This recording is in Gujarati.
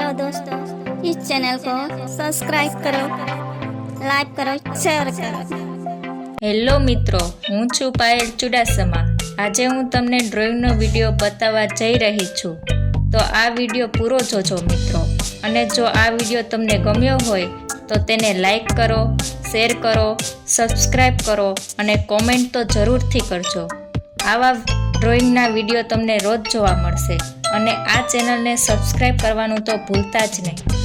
हेलो दोस्तों, इस चैनल को सब्सक्राइब करो, लाइक करो, शेयर करो। હેલો મિત્રો, હું છું પાયલ ચુડાસમા। આજે હું તમને ડ્રોઈંગનો વિડીયો બતાવવા જઈ રહી છું, તો આ વિડીયો પૂરો જોજો મિત્રો। અને જો આ વિડીયો તમને ગમ્યો હોય તો તેને લાઈક કરો, શેર કરો, સબસ્ક્રાઈબ કરો અને કોમેન્ટ તો જરૂરથી કરજો। આવા ડ્રોઈંગના વિડીયો તમને રોજ જોવા મળશે અને આ ચેનલને સબસ્ક્રાઈબ કરવાનું તો ભૂલતા જ નહીં।